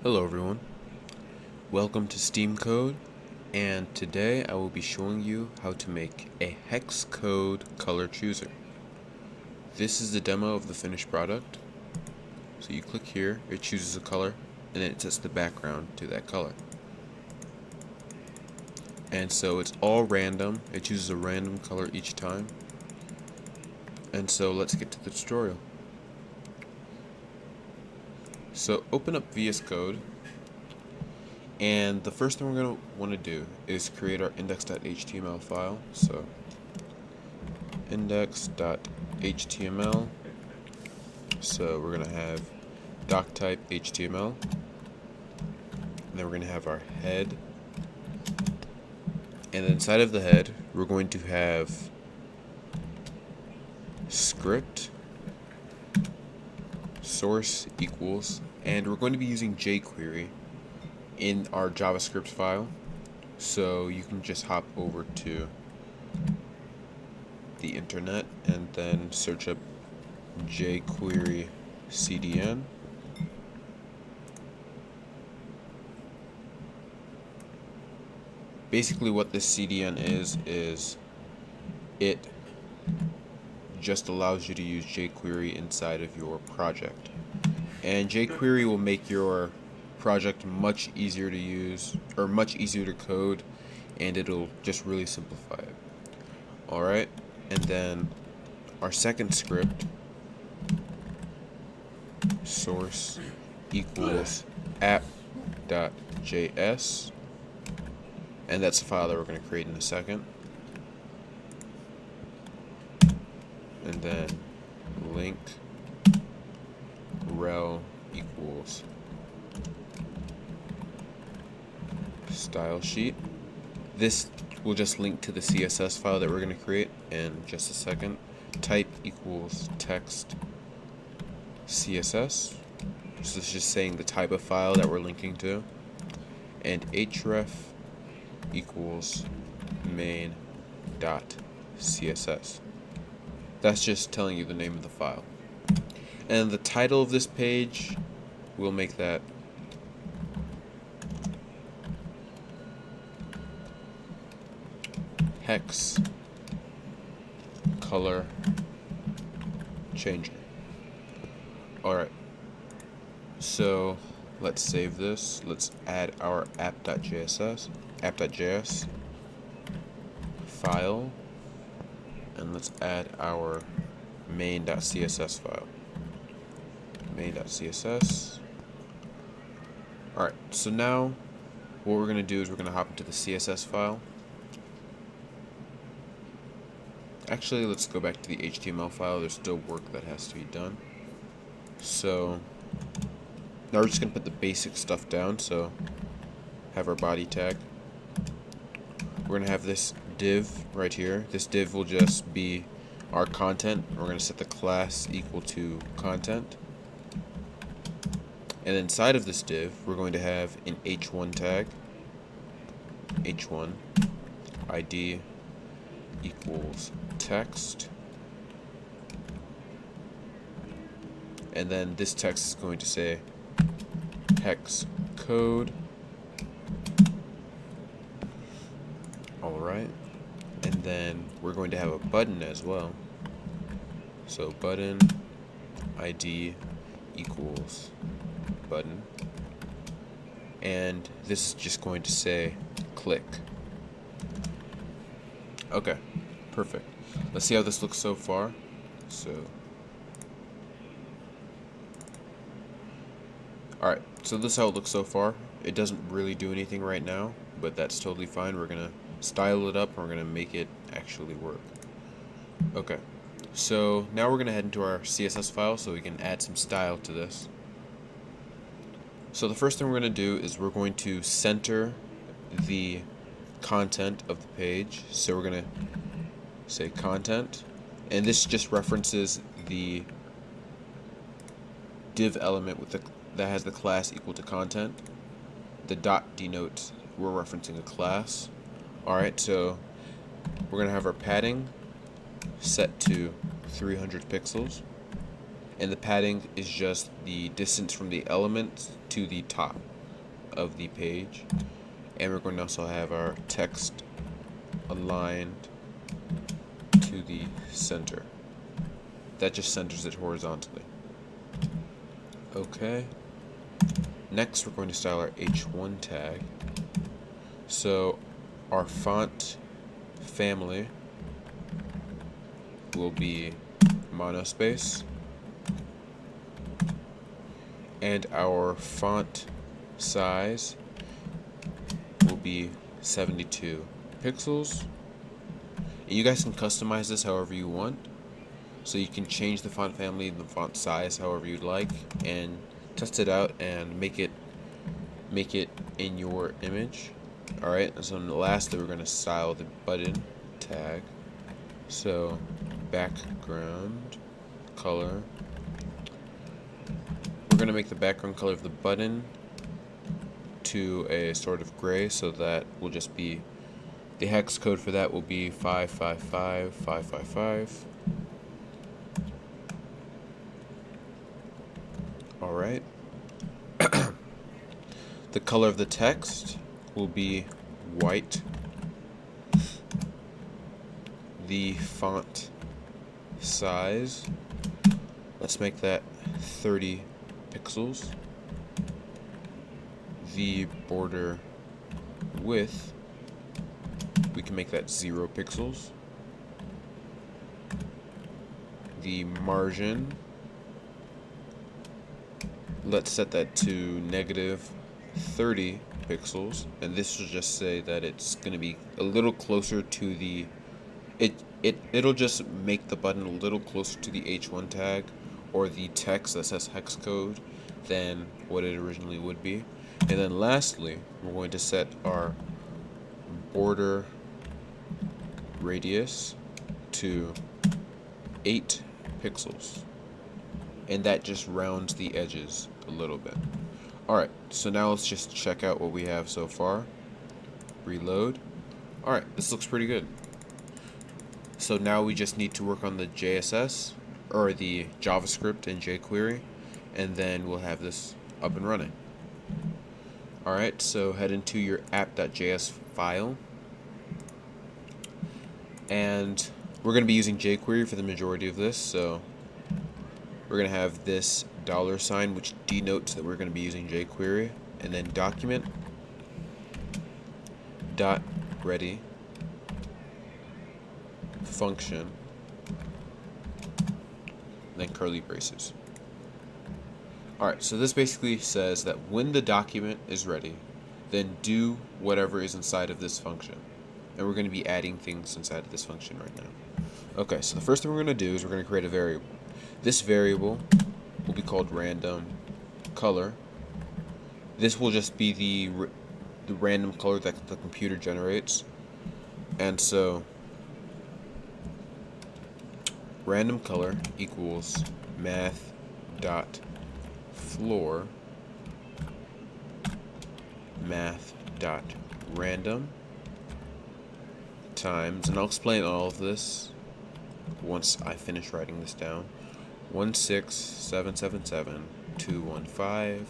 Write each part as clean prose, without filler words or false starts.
Hello everyone, welcome to Steam Code, and today I will be showing you how to make a hex code color chooser. This is the demo of the finished product. So you click here, it chooses a color, and then it sets the background to that color. And so it's all random, it chooses a random color each time. And so let's get to the tutorial. So open up VS Code. And the first thing we're going to want to do is create our index.html file. So index.html. So we're going to have doc type HTML. And then we're going to have our head. And then inside of the head, we're going to have script source equals, and we're going to be using jQuery in our JavaScript file, so you can just hop over to the internet and then search up jQuery CDN. Basically what this CDN is it just allows you to use jQuery inside of your project, and jQuery will make your project much easier to use, or much easier to code, and it'll just really simplify it. Alright, and then our second script, source equals app.js, and that's the file that we're going to create in a second. And then link rel equals style sheet. This will just link to the CSS file that we're going to create in just a second. Type equals text CSS. So this is just saying the type of file that we're linking to. And href equals main.css. That's just telling you the name of the file. And the title of this page, we'll make that hex color changer. Alright, so let's save this. Let's add our app.js file, and let's add our main.css file. Main.css. Alright, so now what we're going to do is we're going to hop into the CSS file. Actually, let's go back to the HTML file. There's still work that has to be done. So now we're just going to put the basic stuff down. So have our body tag. We're going to have this div right here. This div will just be our content. We're going to set the class equal to content. And inside of this div, we're going to have an h1 tag. h1 id equals text. And then this text is going to say hex code. Alright. And then we're going to have a button as well. So button ID equals button. And this is just going to say click. Okay, perfect. Let's see how this looks so far. Alright, so this is how it looks so far. It doesn't really do anything right now, but that's totally fine. We're going to style it up, and we're going to make it actually work. Okay, so now we're going to head into our CSS file so we can add some style to this. So the first thing we're going to do is we're going to center the content of the page. So we're going to say content, and this just references the div element with that has the class equal to content. The dot denotes we're referencing a class. Alright, so we're going to have our padding set to 300 pixels, and the padding is just the distance from the element to the top of the page. And we're going to also have our text aligned to the center. That just centers it horizontally. Okay. Next, we're going to style our H1 tag. So our font family will be monospace, and our font size will be 72 pixels. And you guys can customize this however you want, so you can change the font family and the font size however you'd like, and test it out and make it in your image. Alright, and so lastly we're going to style the button tag. So background color, we're going to make the background color of the button to a sort of gray, so that will just be, the hex code for that will be 555555. Alright. The color of the text will be white. The font size, let's make that 30 pixels. The border width, we can make that 0 pixels. The margin, let's set that to -30 pixels, and this will just say that it's going to be a little closer to the it'll just make the button a little closer to the H1 tag or the text that says hex code than what it originally would be. And then lastly, we're going to set our border radius to 8 pixels, and that just rounds the edges a little bit. Alright, so now let's just check out what we have so far. Reload. Alright, this looks pretty good. So now we just need to work on the JSS, or the JavaScript and jQuery, and then we'll have this up and running. Alright, so head into your app.js file, and we're going to be using jQuery for the majority of this, so we're going to have this $, which denotes that we're going to be using jQuery, and then document dot ready function, then curly braces. Alright, so this basically says that when the document is ready, then do whatever is inside of this function. And we're going to be adding things inside of this function right now. Okay, so the first thing we're going to do is we're going to create a variable. This variable will be called random color. This will just be the random color that the computer generates. And so random color equals math.floor math.random times, and I'll explain all of this once I finish writing this down, 16777.215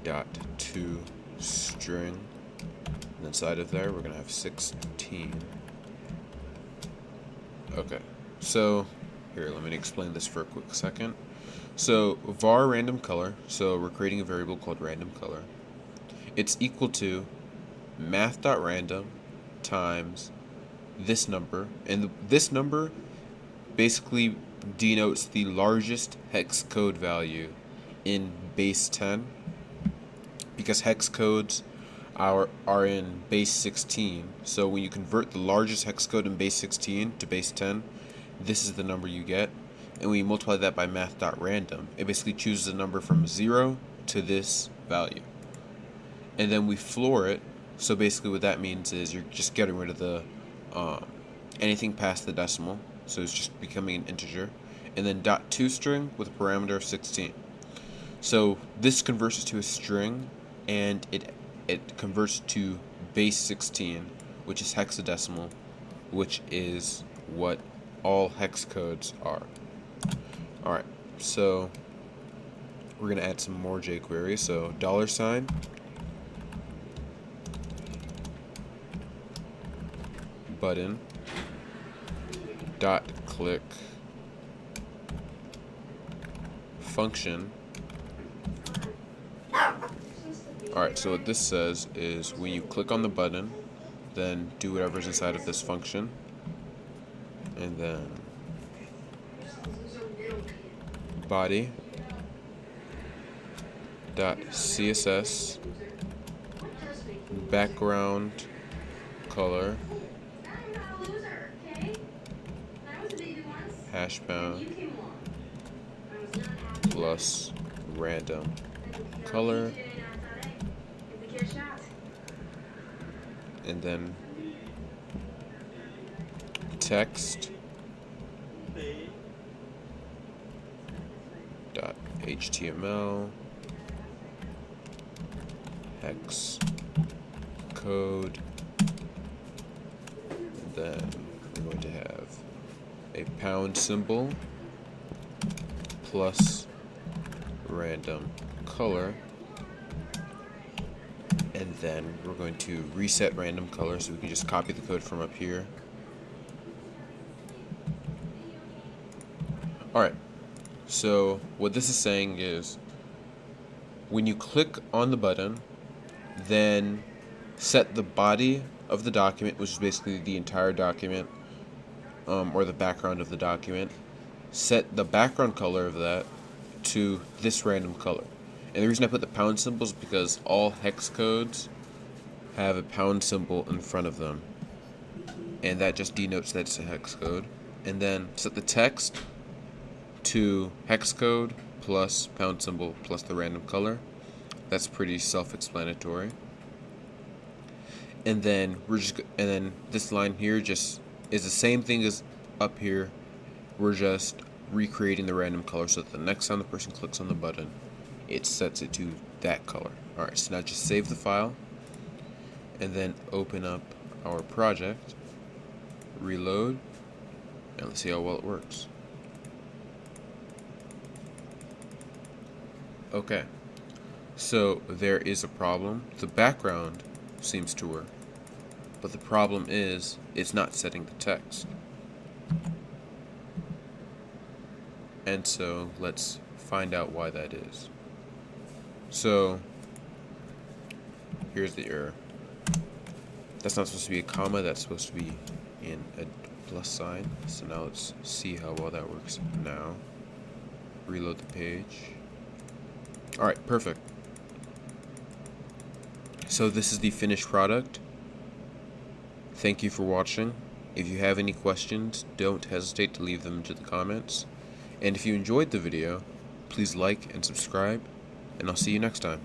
dot to string, and inside of there we're gonna have 16. Okay, so here, let me explain this for a quick second. So var random color, so we're creating a variable called random color. It's equal to math.random times this number, and this number basically denotes the largest hex code value in base 10, because hex codes are in base 16. So when you convert the largest hex code in base 16 to base 10, this is the number you get. And when you multiply that by math.random, it basically chooses a number from 0 to this value. And then we floor it. So basically what that means is you're just getting rid of the anything past the decimal. So it's just becoming an integer. And then dot toString with a parameter of 16. So this converts to a string, and it converts to base 16, which is hexadecimal, which is what all hex codes are. Alright, so we're going to add some more jQuery. So $, button, dot click, function. Alright, so what this says is when you click on the button, then do whatever's inside of this function, and then body dot CSS background color #, plus random color, and then text dot HTML hex code. Then we're going to have a pound symbol plus random color, and then we're going to reset random color, so we can just copy the code from up here. Alright, so what this is saying is when you click on the button, then set the body of the document, which is basically the entire document, or the background of the document, set the background color of that to this random color. And the reason I put the pound symbol is because all hex codes have a pound symbol in front of them, and that just denotes that it's a hex code. And then set the text to hex code plus pound symbol plus the random color. That's pretty self-explanatory. And then this line here just is the same thing as up here. We're just recreating the random color so that the next time the person clicks on the button, it sets it to that color. Alright, so now just save the file and then open up our project, reload, and let's see how well it works. Okay, so there is a problem. The background seems to work, but the problem is it's not setting the text. And so let's find out why that is. So here's the error. That's not supposed to be a comma, that's supposed to be in a plus sign. So now let's see how well that works now. Reload the page. Alright, perfect. So this is the finished product. Thank you for watching. If you have any questions, don't hesitate to leave them into the comments. And if you enjoyed the video, please like and subscribe, and I'll see you next time.